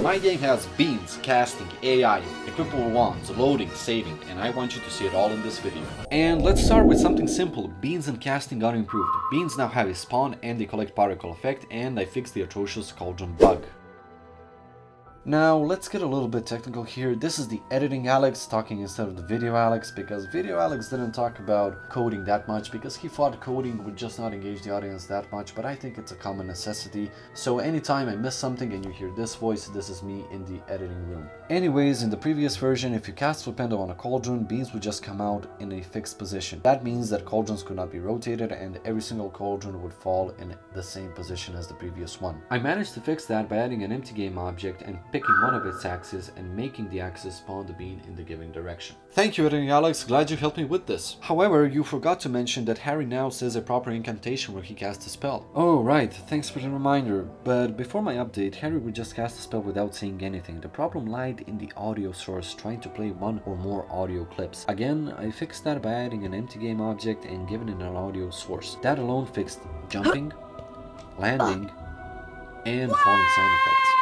My game has beans, casting, AI, equipable wands, loading, saving, and I want you to see it all in this video. And let's start with something simple. Beans and casting got improved. Beans now have a spawn and they collect particle effect, and I fixed the atrocious cauldron bug. Now, let's get a little bit technical here. This is the editing Alex talking instead of the video Alex, because video Alex didn't talk about coding that much because he thought coding would just not engage the audience that much, but I think it's a common necessity. So anytime I miss something and you hear this voice, this is me in the editing room. Anyways, in the previous version, if you cast Flipendo on a cauldron, beans would just come out in a fixed position. That means that cauldrons could not be rotated and every single cauldron would fall in the same position as the previous one. I managed to fix that by adding an empty game object and picking one of its axes and making the axis spawn the bean in the given direction. Thank you, editing Alex, glad you helped me with this. However, you forgot to mention that Harry now says a proper incantation where he casts a spell. Oh right, thanks for the reminder, but before my update, Harry would just cast a spell without saying anything. The problem lied in the audio source trying to play one or more audio clips. Again, I fixed that by adding an empty game object and giving it an audio source. That alone fixed jumping, landing, and falling sound effects.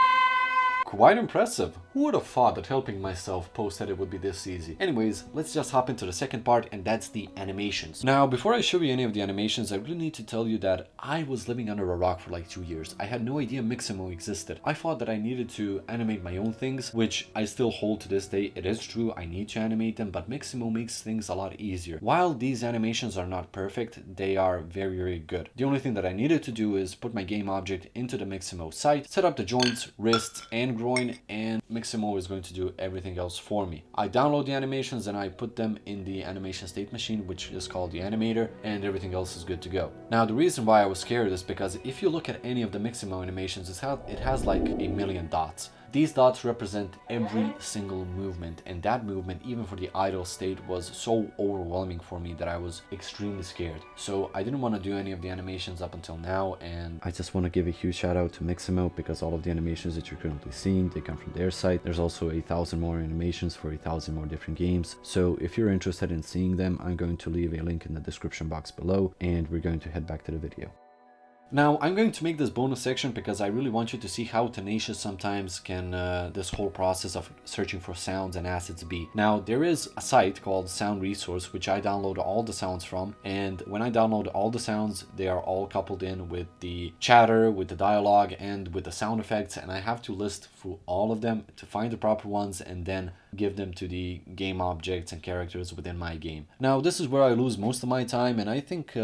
Quite impressive. Who would have thought that helping myself post-edit would be this easy? Anyways, let's just hop into the second part, and that's the animations. Now, before I show you any of the animations, I really need to tell you that I was living under a rock for like 2 years. I had no idea Mixamo existed. I thought that I needed to animate my own things, which I still hold to this day. It is true, I need to animate them, but Mixamo makes things a lot easier. While these animations are not perfect, they are very, very good. The only thing that I needed to do is put my game object into the Mixamo site, set up the joints, wrists, and groin, and Mixamo is going to do everything else for me. I download the animations and I put them in the animation state machine, which is called the animator, and everything else is good to go. Now, the reason why I was scared is because if you look at any of the Mixamo animations, it has like a million dots. These dots represent every single movement, and that movement, even for the idle state, was so overwhelming for me that I was extremely scared. So I didn't want to do any of the animations up until now, and I just want to give a huge shout out to Mixamo because all of the animations that you're currently seeing, they come from their site. There's also 1,000 more animations for 1,000 more different games. So if you're interested in seeing them, I'm going to leave a link in the description box below, and we're going to head back to the video. Now, I'm going to make this bonus section because I really want you to see how tenacious sometimes can this whole process of searching for sounds and assets be. Now, there is a site called Sound Resource, which I download all the sounds from, and when I download all the sounds, they are all coupled in with the chatter, with the dialogue, and with the sound effects, and I have to list through all of them to find the proper ones and then give them to the game objects and characters within my game. Now, this is where I lose most of my time, and I think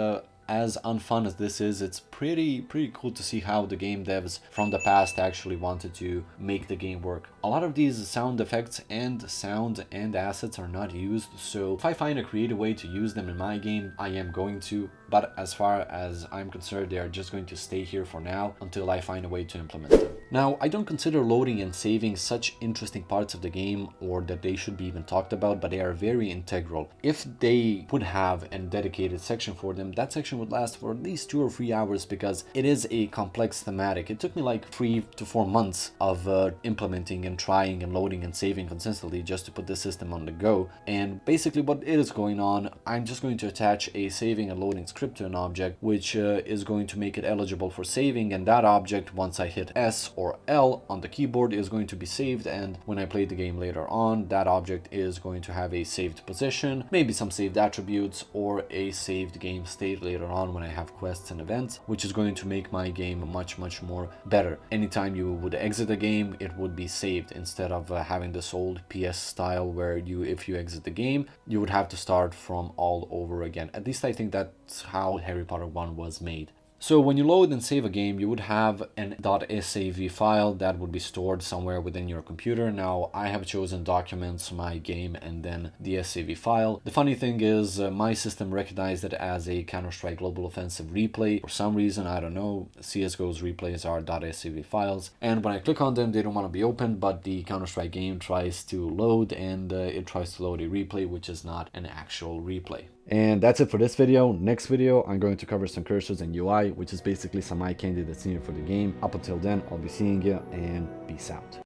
as unfun as this is, it's pretty cool to see how the game devs from the past actually wanted to make the game work. A lot of these sound effects and sound and assets are not used, so if I find a creative way to use them in my game, I am going to, but as far as I'm concerned, they are just going to stay here for now until I find a way to implement them. Now, I don't consider loading and saving such interesting parts of the game or that they should be even talked about, but they are very integral. If they would have a dedicated section for them, that section would last for at least 2 or 3 hours because it is a complex thematic. It took me like 3 to 4 months of implementing and trying and loading and saving consistently just to put the system on the go. And basically what is going on, I'm just going to attach a saving and loading script to an object, which is going to make it eligible for saving, and that object, once I hit S or L on the keyboard, is going to be saved, and when I play the game later on, that object is going to have a saved position, maybe some saved attributes, or a saved game state later on when I have quests and events, which is going to make my game much more better. Anytime you would exit the game, it would be saved instead of having this old PS style where if you exit the game, you would have to start from all over again. At least I think that's how Harry Potter 1 was made. So when you load and save a game, you would have an .sav file that would be stored somewhere within your computer. Now, I have chosen Documents, My Game, and then the SAV file. The funny thing is, my system recognized it as a Counter-Strike Global Offensive replay. For some reason, I don't know, CSGO's replays are .sav files. And when I click on them, they don't want to be opened, but the Counter-Strike game tries to load, and it tries to load a replay, which is not an actual replay. And that's it for this video. Next video, I'm going to cover some cursors and UI, which is basically some eye candy that's needed for the game. Up until then, I'll be seeing you, and peace out.